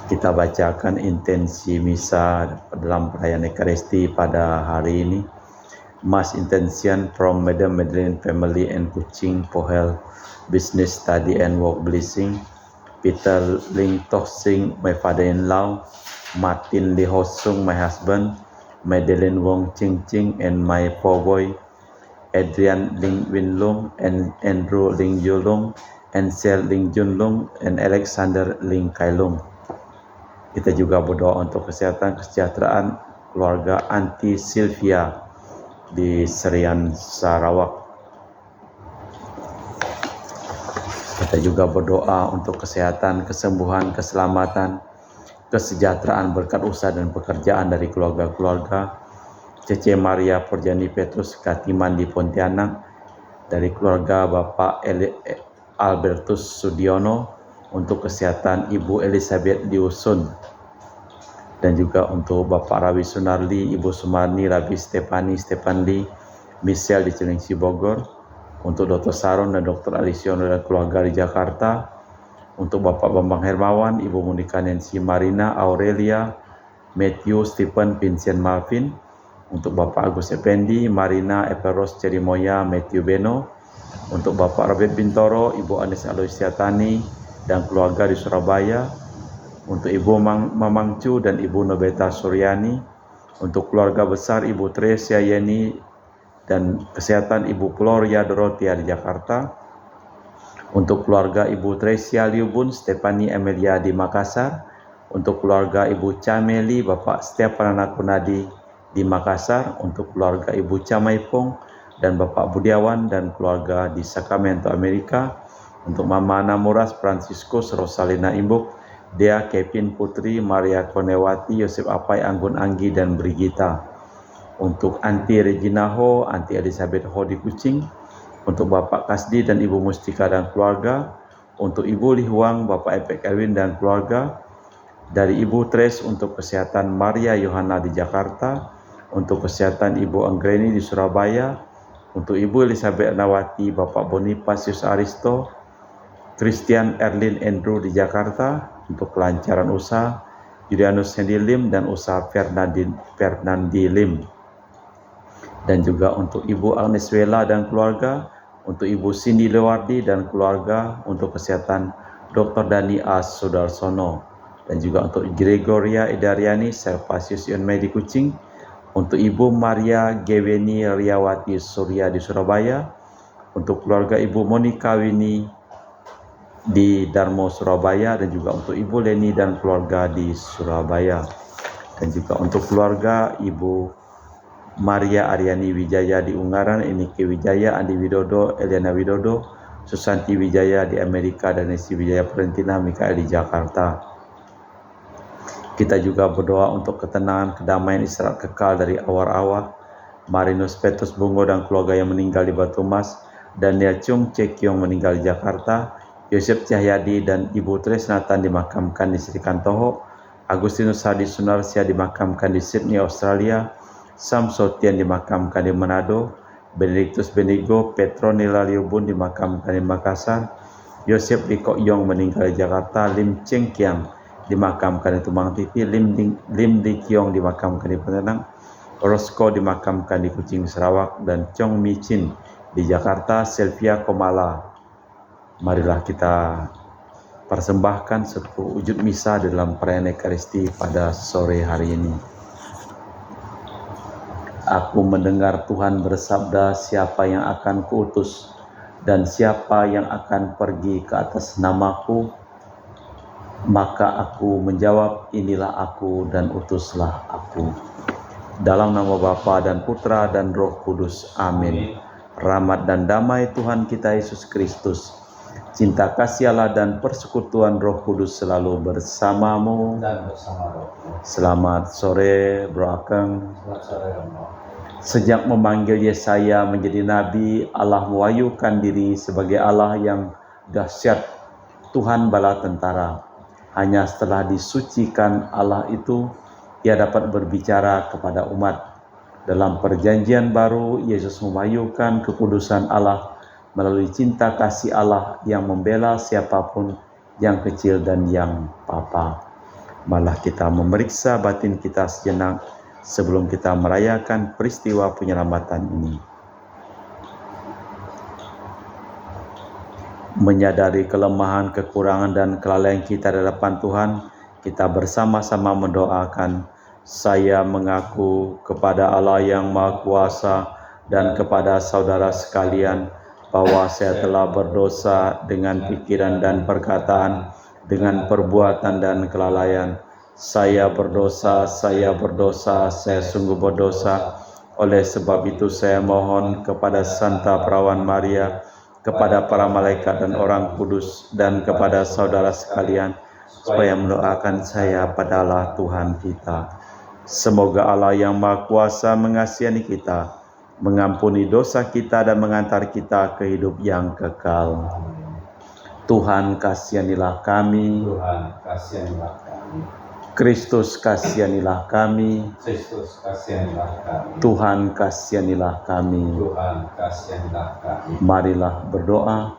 Kita bacakan intensi misa dalam perayaan Ekaristi pada hari ini. Mass intention from Madam Madeleine family and Kuching for health, business, study and work blessing. Peter Ling Toh Sing, my father-in-law. Martin Lee Ho Sung, my husband. Madeleine Wong Ching Ching and my four boy. Adrian Ling Win Lung and Andrew Ling Yulung, Ansel Ling Jun Lung and Alexander Ling Kai Lung. Kita juga berdoa untuk kesehatan kesejahteraan keluarga Aunty Sylvia di Serian Sarawak. Kita juga berdoa untuk kesehatan, kesembuhan, keselamatan, kesejahteraan berkat usaha dan pekerjaan dari keluarga-keluarga Cece Maria Porjani Petrus Katiman di Pontianak, dari keluarga Bapak Albertus Sudiono, untuk kesehatan Ibu Elizabeth Diusun, dan juga untuk Bapak Rawi Sunarli, Ibu Sumarni, Rabi Stepanli, Michelle di Cilengsi Bogor, untuk Dr. Saron dan Dr. Alisiono dan keluarga di Jakarta, untuk Bapak Bambang Hermawan, Ibu Monika Nancy Marina, Aurelia, Matthew, Stephen, Vincent Malvin, untuk Bapak Agus Effendi, Marina, Eperos Cerimoya, Matthew Beno, untuk Bapak Robert Bintoro, Ibu Anis Aloysia Tani, dan keluarga di Surabaya, untuk Ibu Mamang Chu dan Ibu Nobeta Suryani, untuk keluarga besar Ibu Tresia Yeni dan kesehatan Ibu Gloria Dorothea di Jakarta, untuk keluarga Ibu Tresia Liubun, Stefani Amelia di Makassar, untuk keluarga Ibu Cameli, Bapak Stefan Anakunadi di Makassar, untuk keluarga Ibu Camaipong dan Bapak Budiawan dan keluarga di Sacramento, Amerika, untuk Mama Namuras Franciscus, Rosalina Imbuk, Dea Kevin Putri, Maria Konewati, Yosef Apai, Anggun Anggi, dan Brigita, untuk Aunty Regina Ho, Aunty Elizabeth Ho di Kuching, untuk Bapak Kasdi dan Ibu Mustika dan keluarga, untuk Ibu Li Huang, Bapak Epek Erwin dan keluarga, dari Ibu Tres untuk kesehatan Maria Yohana di Jakarta, untuk kesehatan Ibu Anggreni di Surabaya, untuk Ibu Elizabeth Nawati, Bapak Bonifasius Aristo, Christian Erlin Andrew di Jakarta, untuk kelancaran usaha Julianus Hendy Lim dan usaha Fernandi Lim, dan juga untuk Ibu Agnes Wela dan keluarga, untuk Ibu Cindy Lewardi dan keluarga, untuk kesehatan Dr. Dani A. Sudarsono, dan juga untuk Gregoria Idariani, Servasius Yonmei di Kuching, untuk Ibu Maria Geweni Riawati Surya di Surabaya, untuk keluarga Ibu Monika Wini di Darmo Surabaya, dan juga untuk Ibu Leni dan keluarga di Surabaya, dan juga untuk keluarga Ibu Maria Aryani Wijaya di Ungaran, Enike Wijaya, Andi Widodo, Eliana Widodo, Susanti Wijaya di Amerika, dan Nesi Wijaya Valentina Mikael di Jakarta. Kita juga berdoa untuk ketenangan, kedamaian, istirahat kekal dari awar-awar Marinus Petrus Bungo dan keluarga yang meninggal di Batu Mas, Daniel Chung Cekyong meninggal di Jakarta, Yosef Cahyadi dan Ibu Tresnatan dimakamkan di Srikantoho, Agustinus Hadi Sunarsia dimakamkan di Sydney, Australia, Sam Sotian dimakamkan di Manado, Benedictus Benigo Petronila Liubun dimakamkan di Makassar, Yosef Liko Yong meninggal di Jakarta, Lim Cheng Kiang dimakamkan di Tumang Titi, Lim Di Kiong dimakamkan di Pontianak, Rosco dimakamkan di Kuching Sarawak, dan Chong Mi Chin di Jakarta, Sylvia Komala. Marilah kita persembahkan suatu wujud misa dalam perayaan Ekaristi pada sore hari ini. Aku mendengar Tuhan bersabda, siapa yang akan kuutus dan siapa yang akan pergi ke atas namaku? Maka aku menjawab, inilah aku dan utuslah aku. Dalam nama Bapa dan Putra dan Roh Kudus. Amin. Rahmat dan damai Tuhan kita Yesus Kristus, cinta kasih Allah dan persekutuan Roh Kudus selalu bersamamu dan bersama roh. Selamat sore, Bro Akeng. Selamat sore, Romo. Sejak memanggil Yesaya menjadi nabi, Allah mewahyukan diri sebagai Allah yang dahsyat, Tuhan bala tentara. Hanya setelah disucikan Allah itu, Ia dapat berbicara kepada umat. Dalam perjanjian baru, Yesus mewahyukan kekudusan Allah melalui cinta kasih Allah yang membela siapapun, yang kecil dan yang papa. Malah kita memeriksa batin kita sejenak sebelum kita merayakan peristiwa penyelamatan ini. Menyadari kelemahan, kekurangan, dan kelalaian kita di hadapan Tuhan, kita bersama-sama mendoakan, saya mengaku kepada Allah yang Maha Kuasa dan kepada saudara sekalian, bahwa saya telah berdosa dengan pikiran dan perkataan, dengan perbuatan dan kelalaian. Saya berdosa, saya sungguh berdosa. Oleh sebab itu saya mohon kepada Santa Perawan Maria, kepada para malaikat dan orang kudus, dan kepada saudara sekalian, supaya mendoakan saya pada Allah Tuhan kita. Semoga Allah yang Maha Kuasa mengasihi kita, mengampuni dosa kita, dan mengantar kita ke hidup yang kekal. Tuhan kasihanilah kami. Tuhan kasihanilah kami. Kristus kasihanilah kami. Kristus kasihanilah kami. Tuhan kasihanilah kami. Tuhan kasihanilah kami. Marilah berdoa.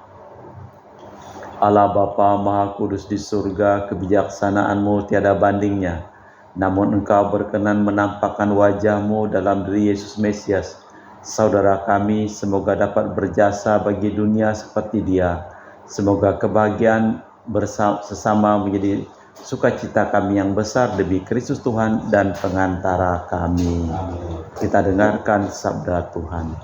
Allah Bapa Maha Kudus di surga, kebijaksanaan-Mu tiada bandingnya. Namun Engkau berkenan menampakkan wajah-Mu dalam diri Yesus Mesias, saudara kami, semoga dapat berjasa bagi dunia seperti Dia. Semoga kebahagiaan bersama menjadi sukacita kami yang besar demi Kristus Tuhan dan pengantara kami. Amin. Kita dengarkan sabda Tuhan.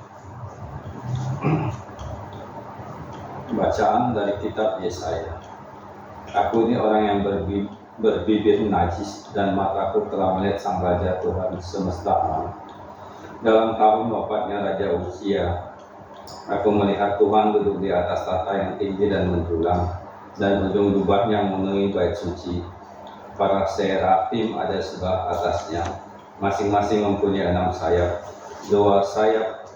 Bacaan dari kitab Yesaya. Aku ini orang yang berbibir najis, dan mataku telah melihat Sang Raja Tuhan semesta alam. Dalam tahun wafatnya Raja Uzia, aku melihat Tuhan duduk di atas tahta yang tinggi dan menjulang, dan ujung jubahnya memenuhi bait suci. Para serafim ada sebelah atasnya, masing-masing mempunyai 6 sayap. 2 sayap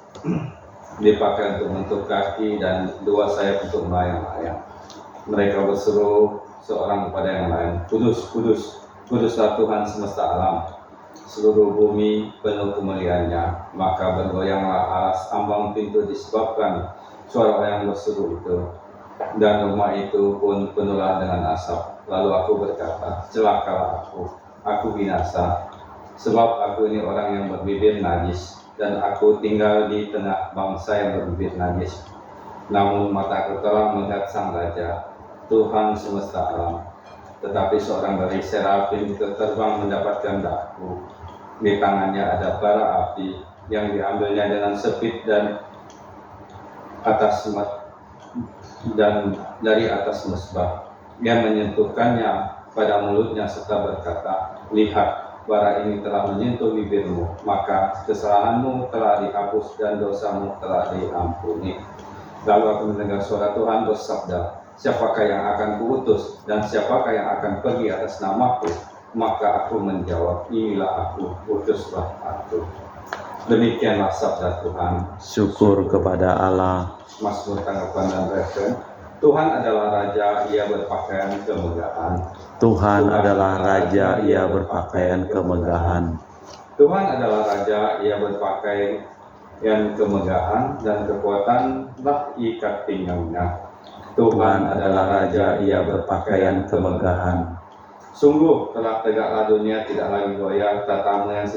dipakai untuk bentuk kaki, dan 2 sayap untuk melayang-layang. Mereka berseru seorang kepada yang lain, Kudus, kudus, kuduslah Tuhan semesta alam. Seluruh bumi penuh kemuliaannya. Maka bergoyanglah alas ambang pintu disebabkan suara orang yang berseru itu, dan rumah itu pun penuhlah dengan asap. Lalu aku berkata, celakalah aku binasa, sebab aku ini orang yang berbibir najis, dan aku tinggal di tengah bangsa yang berbibir najis. Namun mataku telah melihat Sang Raja, Tuhan semesta alam. Tetapi seorang dari serafim itu terbang mendapatkan daku. Di tangannya ada bara api yang diambilnya dengan sepit dan dari atas mesbah. Dia menyentuhkannya pada mulutnya serta berkata, lihat, bara ini telah menyentuh bibirmu, maka kesalahanmu telah dihapus dan dosamu telah diampuni. Lalu aku mendengar suara Tuhan bersabda, siapakah yang akan kuutus dan siapakah yang akan pergi atas namaku? Maka aku menjawab, inilah aku, utuslah aku. Demikianlah sabda Tuhan. Syukur kepada Allah. Mazmur tanggapan dan referen. Tuhan adalah Raja, Ia berpakaian kemegahan. Tuhan adalah Raja, Ia berpakaian kemegahan. Tuhan adalah Raja, Ia berpakaian kemegahan, dan kekuatanlah ikat pinggangnya. Tuhan adalah Raja, Ia berpakaian kemegahan. Sungguh telah tegaklah dunia, tidak lagi goyah. Tatamu yang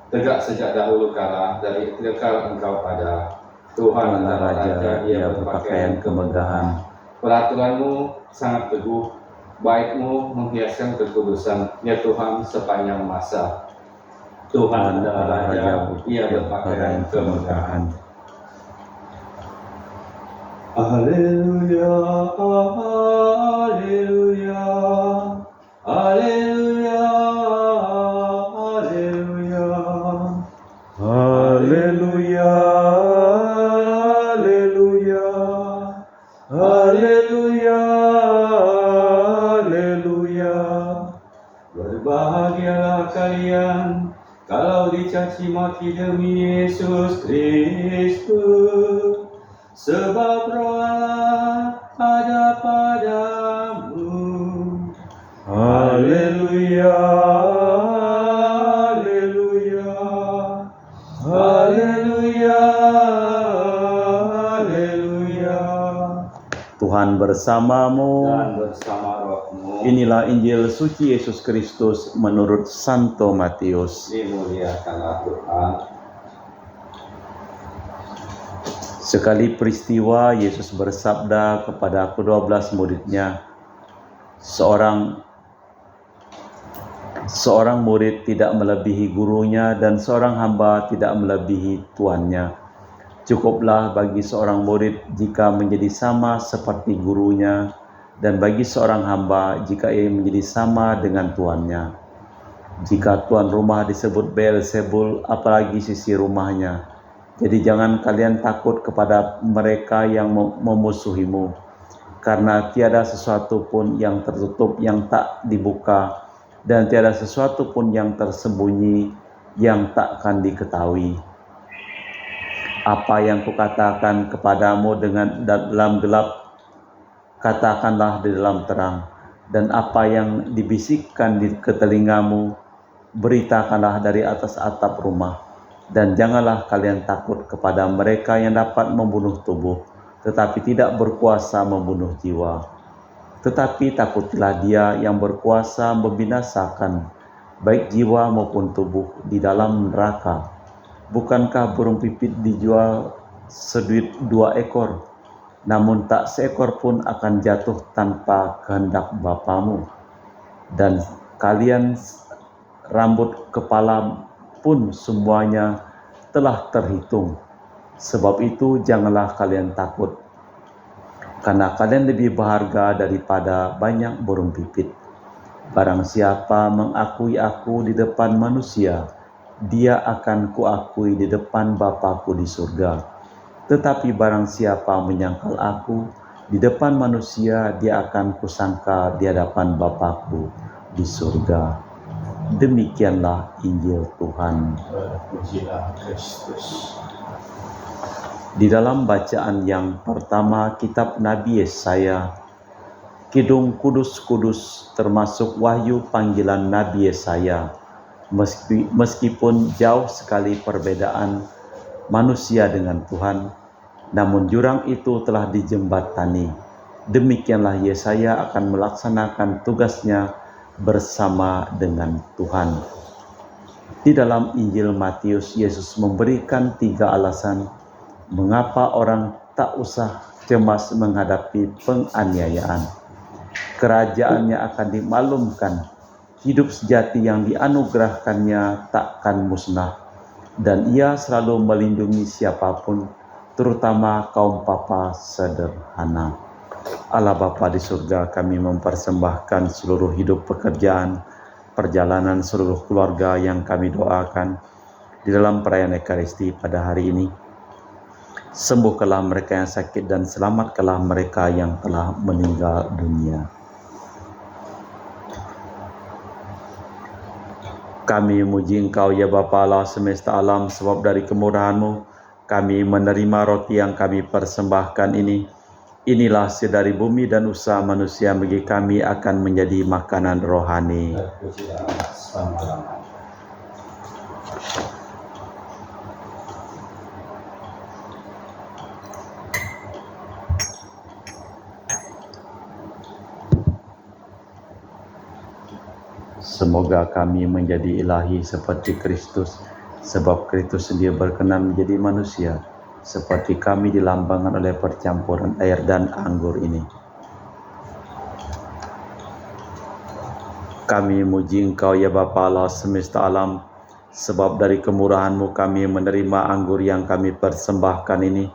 tegak sejak dahulu kala, dari kekal Engkau ada. Tuhan adalah Raja, Ia berpakaian kemegahan. Peraturanmu sangat teguh, baik-Mu menghiaskan kekudusan, ya Tuhan, sepanjang masa. Tuhan adalah Raja, Ia berpakaian kemegahan. Haleluya, haleluya, haleluya, haleluya, haleluya, haleluya, haleluya, haleluya. Berbahagialah kalian kalau dicaci maki demi Yesus Kristus, sebab Roh Allah ada padamu. Haleluya, haleluya, haleluya, haleluya. Tuhan bersamamu Dan bersama rohmu. Inilah Injil suci Yesus Kristus menurut Santo Matius. Dimuliakanlah Tuhan. Sekali peristiwa Yesus bersabda kepada ke-12 muridnya, seorang murid tidak melebihi gurunya dan seorang hamba tidak melebihi tuannya. Cukuplah bagi seorang murid jika menjadi sama seperti gurunya, dan bagi seorang hamba jika ia menjadi sama dengan tuannya. Jika tuan rumah disebut Beelzebul, apalagi sisi rumahnya. Jadi jangan kalian takut kepada mereka yang memusuhimu, karena tiada sesuatu pun yang tertutup yang tak dibuka, dan tiada sesuatu pun yang tersembunyi yang takkan diketahui. Apa yang kukatakan kepadamu dalam gelap, katakanlah di dalam terang, dan apa yang dibisikkan ke telingamu, beritakanlah dari atas atap rumah. Dan janganlah kalian takut kepada mereka yang dapat membunuh tubuh, tetapi tidak berkuasa membunuh jiwa. Tetapi takutilah Dia yang berkuasa membinasakan baik jiwa maupun tubuh di dalam neraka. Bukankah burung pipit dijual seduit 2 ekor? Namun tak seekor pun akan jatuh tanpa kehendak Bapamu. Dan kalian rambut kepala pun semuanya telah terhitung. Sebab itu janganlah kalian takut, karena kalian lebih berharga daripada banyak burung pipit. Barang siapa mengakui aku di depan manusia, dia akan kuakui di depan Bapa-Ku di surga. Tetapi barang siapa menyangkal aku di depan manusia, dia akan kusangka di hadapan Bapa-Ku di surga. Demikianlah Injil Tuhan. Terpujilah Kristus. Di dalam bacaan yang pertama kitab Nabi Yesaya, Kidung Kudus-Kudus termasuk wahyu panggilan Nabi Yesaya. Meskipun jauh sekali perbedaan manusia dengan Tuhan, namun jurang itu telah dijembatani. Demikianlah Yesaya akan melaksanakan tugasnya bersama dengan Tuhan. Di dalam Injil Matius, Yesus memberikan 3 alasan mengapa orang tak usah cemas menghadapi penganiayaan. Kerajaannya akan dimaklumkan, hidup sejati yang dianugerahkannya takkan musnah, dan Ia selalu melindungi siapapun, terutama kaum papa sederhana. Allah Bapa di surga, kami mempersembahkan seluruh hidup pekerjaan, perjalanan seluruh keluarga yang kami doakan di dalam perayaan Ekaristi pada hari ini. Sembuhkanlah mereka yang sakit dan selamatkanlah mereka yang telah meninggal dunia. Kami memuji Engkau ya Bapa Allah semesta alam, sebab dari kemurahan-Mu kami menerima roti yang kami persembahkan ini. Inilah hasil dari bumi dan usaha manusia, bagi kami akan menjadi makanan rohani. Terpujilah selama-lamanya. Semoga kami menjadi ilahi seperti Kristus, sebab Kristus sendiri berkenan menjadi manusia, seperti kami dilambangkan oleh percampuran air dan anggur ini. Kami muji Engkau ya Bapa Allah semesta alam, sebab dari kemurahan-Mu kami menerima anggur yang kami persembahkan ini.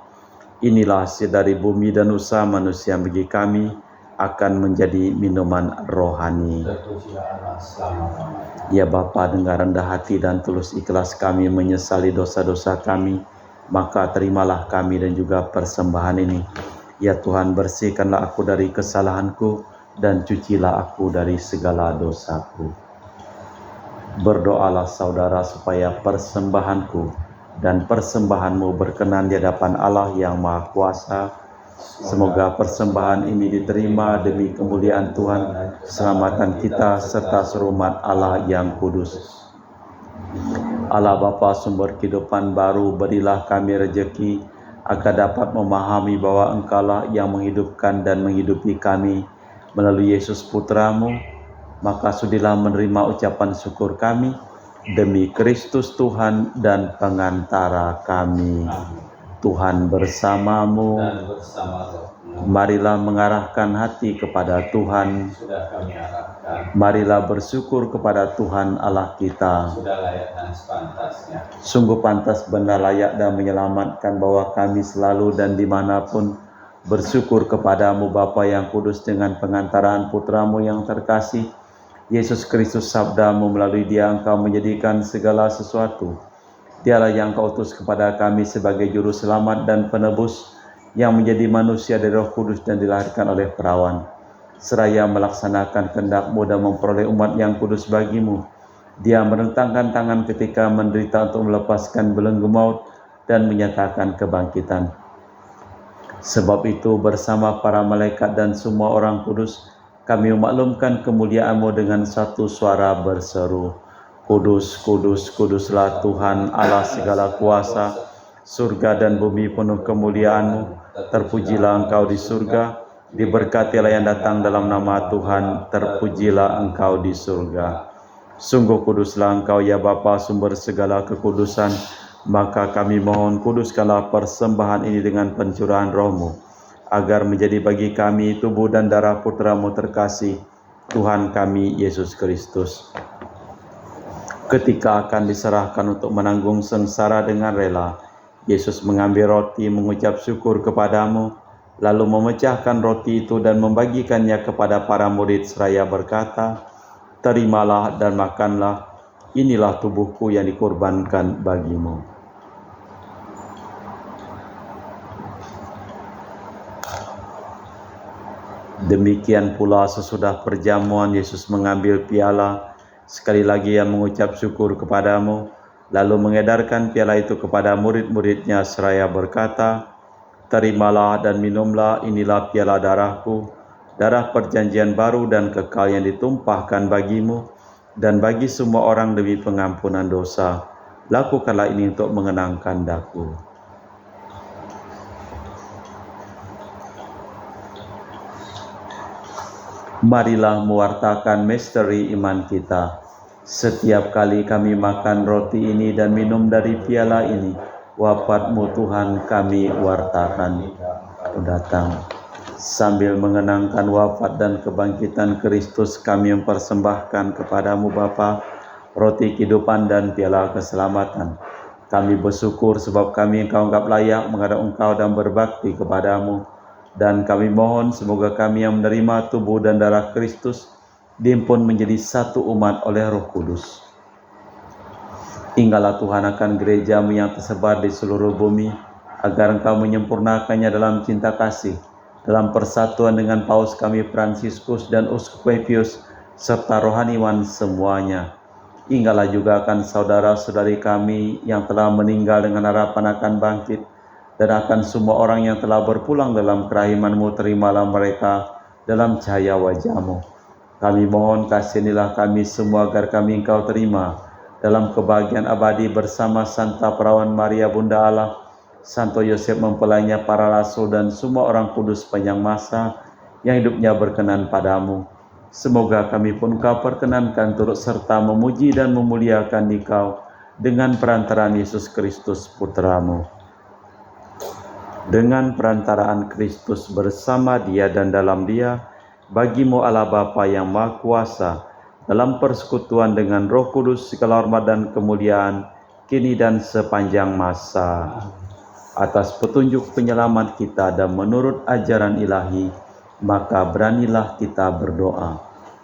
Inilah hasil dari bumi dan usaha manusia, bagi kami akan menjadi minuman rohani. Terpujilah Allah selama-lamanya. Ya Bapa, dengan rendah hati dan tulus ikhlas kami menyesali dosa-dosa kami, maka terimalah kami dan juga persembahan ini. Ya Tuhan, bersihkanlah aku dari kesalahanku dan cucilah aku dari segala dosaku. Berdoalah saudara supaya persembahanku dan persembahanmu berkenan di hadapan Allah yang Maha Kuasa. Semoga persembahan ini diterima demi kemuliaan Tuhan, keselamatan kita, serta seluruh umat Allah yang kudus. Allah Bapa sumber kehidupan baru, berilah kami rejeki agar dapat memahami bahwa Engkaulah yang menghidupkan dan menghidupi kami. melalui Yesus Putramu, maka sudilah menerima ucapan syukur kami demi Kristus Tuhan dan pengantara kami. Tuhan bersamamu. Dan bersama rohmu. Marilah mengarahkan hati kepada Tuhan. Sudah kami arahkan. Marilah bersyukur kepada Tuhan Allah kita. Sudah layak dan sepantasnya. Sungguh pantas, benar, layak dan menyelamatkan bahwa kami selalu dan dimanapun bersyukur kepadamu Bapa yang kudus dengan pengantaran Putramu yang terkasih, Yesus Kristus. Sabdamu, melalui Dia Engkau menjadikan segala sesuatu. Dialah yang Kau utus kepada kami sebagai juru selamat dan penebus, yang menjadi manusia dari Roh Kudus dan dilahirkan oleh perawan, seraya melaksanakan kehendak-Mu dan memperoleh umat yang kudus bagi-Mu. Dia merentangkan tangan ketika menderita untuk melepaskan belenggu maut dan menyatakan kebangkitan. Sebab itu bersama para malaikat dan semua orang kudus, kami memaklumkan kemuliaan-Mu dengan satu suara berseru, Kudus, kudus, kuduslah Tuhan Allah segala kuasa, surga dan bumi penuh kemuliaan-Mu. Terpujilah Engkau di surga, diberkatilah yang datang dalam nama Tuhan, terpujilah Engkau di surga. Sungguh kuduslah Engkau ya Bapa, sumber segala kekudusan, maka kami mohon kuduskanlah persembahan ini dengan pencurahan Roh-Mu, agar menjadi bagi kami tubuh dan darah Putra-Mu terkasih, Tuhan kami Yesus Kristus. Ketika akan diserahkan untuk menanggung sengsara dengan rela, Yesus mengambil roti, mengucap syukur kepadamu, lalu memecahkan roti itu dan membagikannya kepada para murid seraya berkata, terimalah dan makanlah, inilah tubuhku yang dikorbankan bagimu. Demikian pula sesudah perjamuan Yesus mengambil piala, sekali lagi Ia mengucap syukur kepadamu, lalu mengedarkan piala itu kepada murid-murid-Nya seraya berkata, terimalah dan minumlah, inilah piala darahku, darah perjanjian baru dan kekal yang ditumpahkan bagimu dan bagi semua orang demi pengampunan dosa. Lakukanlah ini untuk mengenangkan Daku. Marilah mewartakan misteri iman kita. Setiap kali kami makan roti ini dan minum dari piala ini, wafat-Mu Tuhan kami wartakan. Datang. Sambil mengenangkan wafat dan kebangkitan Kristus, kami mempersembahkan kepadamu Bapa, roti kehidupan dan piala keselamatan. Kami bersyukur sebab kami Engkau anggap layak menghadap Engkau dan berbakti kepadamu. Dan kami mohon semoga kami yang menerima tubuh dan darah Kristus dihimpun menjadi satu umat oleh Roh Kudus. Tinggallah Tuhan akan gereja-Mu yang tersebar di seluruh bumi, agar Engkau menyempurnakannya dalam cinta kasih, dalam persatuan dengan Paus kami Fransiskus dan Uskup Pius, serta rohaniwan semuanya. Tinggallah juga akan saudara-saudari kami yang telah meninggal dengan harapan akan bangkit, dan akan semua orang yang telah berpulang dalam kerahiman-Mu, terimalah mereka dalam cahaya wajah-Mu. Kami mohon kasihanilah kami semua agar kami Engkau terima dalam kebahagiaan abadi bersama Santa Perawan Maria Bunda Allah, Santo Yosef mempelainya para rasul dan semua orang kudus sepanjang masa yang hidupnya berkenan padamu. Semoga kami pun Engkau perkenankan turut serta memuji dan memuliakan Engkau dengan perantaraan Yesus Kristus Putra-Mu. Dengan perantaraan Kristus bersama Dia dan dalam Dia, bagi-Mu Allah Bapa yang Maha Kuasa, dalam persekutuan dengan Roh Kudus segala hormat dan kemuliaan kini dan sepanjang masa. Atas petunjuk penyelamat kita dan menurut ajaran ilahi, maka beranilah kita berdoa.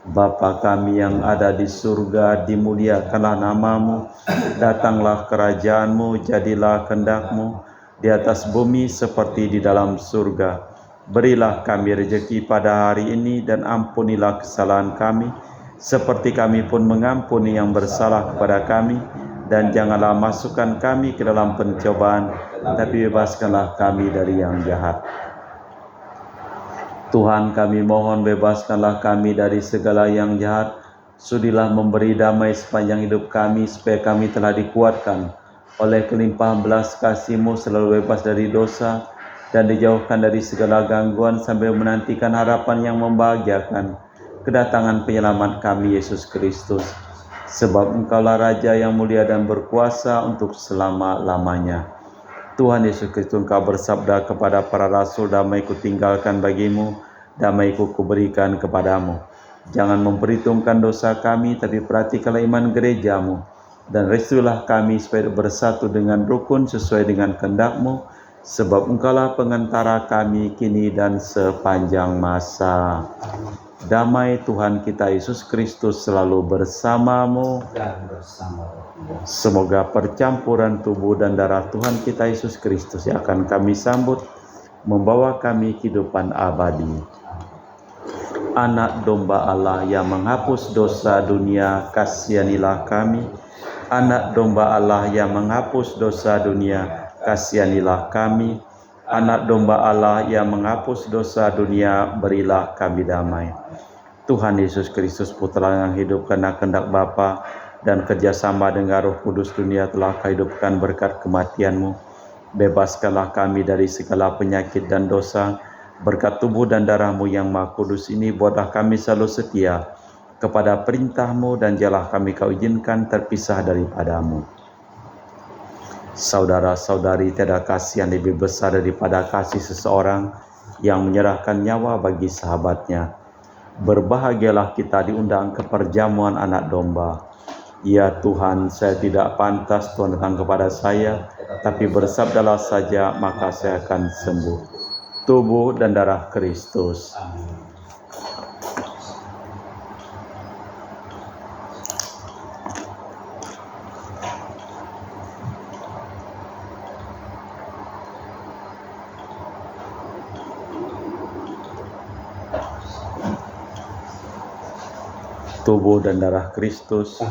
Bapa kami yang ada di surga, dimuliakanlah nama-Mu, datanglah kerajaan-Mu, jadilah kehendak-Mu di atas bumi seperti di dalam surga. Berilah kami rezeki pada hari ini dan ampunilah kesalahan kami, seperti kami pun mengampuni yang bersalah kepada kami. Dan janganlah masukkan kami ke dalam pencobaan, tapi bebaskanlah kami dari yang jahat. Tuhan kami mohon bebaskanlah kami dari segala yang jahat. Sudilah memberi damai sepanjang hidup kami, supaya kami telah dikuatkan oleh kelimpahan belas kasih-Mu selalu bebas dari dosa, dan dijauhkan dari segala gangguan sambil menantikan harapan yang membahagiakan kedatangan penyelamat kami Yesus Kristus. Sebab Engkaulah Raja yang mulia dan berkuasa untuk selama-lamanya. Tuhan Yesus Kristus, Engkau bersabda kepada para rasul, damai ku tinggalkan bagimu, damai ku berikan kepadamu. Jangan memperhitungkan dosa kami, tapi perhatikanlah iman gerejamu, dan restuilah kami supaya bersatu dengan rukun sesuai dengan kehendak-Mu, sebab Engkaulah pengantara kami kini dan sepanjang masa. Damai Tuhan kita Yesus Kristus selalu bersamamu dan bersama rohmu. Semoga percampuran tubuh dan darah Tuhan kita Yesus Kristus yang akan kami sambut membawa kami kehidupan abadi. Anak domba Allah yang menghapus dosa dunia, kasihanilah kami. Anak domba Allah yang menghapus dosa dunia, kasihanilah kami. Anak domba Allah yang menghapus dosa dunia, berilah kami damai. Tuhan Yesus Kristus, Putra yang hidup karena kehendak Bapa dan kerjasama dengan Roh Kudus, dunia telah kehidupkan berkat kematian-Mu. Bebaskanlah kami dari segala penyakit dan dosa. Berkat tubuh dan darah-Mu yang Maha Kudus ini, buatlah kami selalu setia kepada perintah-Mu dan janganlah kami Kau izinkan terpisah daripada-Mu. Saudara-saudari, tiada kasih yang lebih besar daripada kasih seseorang yang menyerahkan nyawa bagi sahabatnya. Berbahagialah kita diundang ke perjamuan anak domba. Ya Tuhan, saya tidak pantas Tuhan datang kepada saya, tapi bersabdalah saja maka saya akan sembuh. Tubuh dan darah Kristus. Amin. Tubuh dan darah Kristus.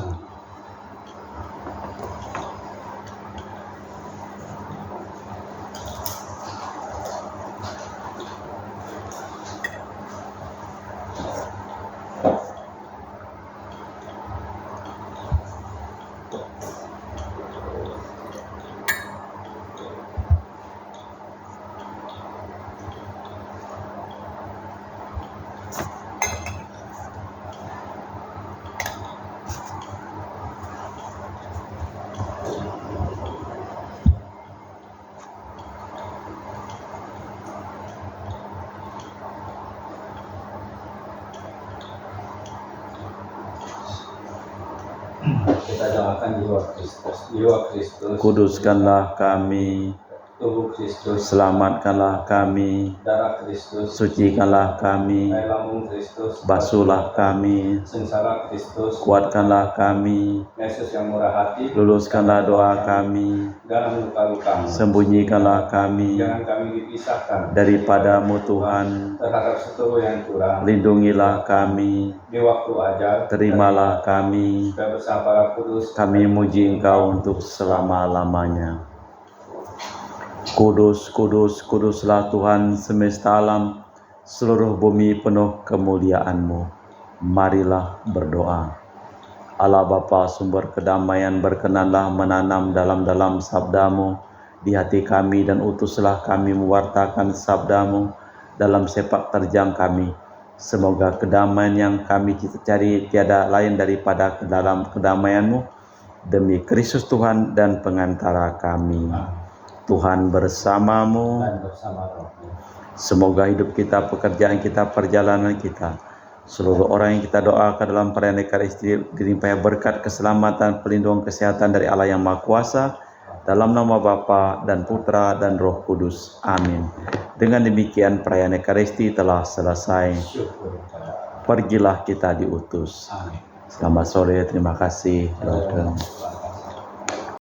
Kita doakan jiwa Kristus. Jiwa Kristus, Kuduskanlah kami, tubuh Kristus, selamatkanlah kami, darah Kristus, sucikanlah kami, air lambung Kristus, basuhlah kami, sengsara Kristus, kuatkanlah kami, Yesus yang murah hati, luluskanlah doa kami, dalam luka-lukamu, sembunyikanlah kami jangan kami dipisahkan daripada-Mu Tuhan, terhadap seteru yang curang, lindungilah kami, di waktu ajal, terimalah kami, supaya bersama para kudus, kami muji Engkau untuk selama-lamanya. Kudus, kudus, kuduslah Tuhan semesta alam, seluruh bumi penuh kemuliaan-Mu. Marilah berdoa. Allah Bapa sumber kedamaian, berkenanlah menanam dalam sabda-Mu di hati kami dan utuslah kami mewartakan sabda-Mu dalam sepak terjang kami. Semoga kedamaian yang kami cari tiada lain daripada dalam kedamaian-Mu, demi Kristus Tuhan dan pengantara kami. Tuhan bersamamu. dan bersama rohmu. Semoga hidup kita, pekerjaan kita, perjalanan kita, seluruh orang yang kita doakan dalam perayaan Ekaristi dilimpahi berkat keselamatan, pelindungan, kesehatan dari Allah yang Maha Kuasa, dalam nama Bapa dan Putra dan Roh Kudus. Amin. Dengan demikian perayaan Ekaristi telah selesai. Syukur kepada Allah. Pergilah kita diutus. Amin. Selamat sore, terima kasih. Shalom. Selamat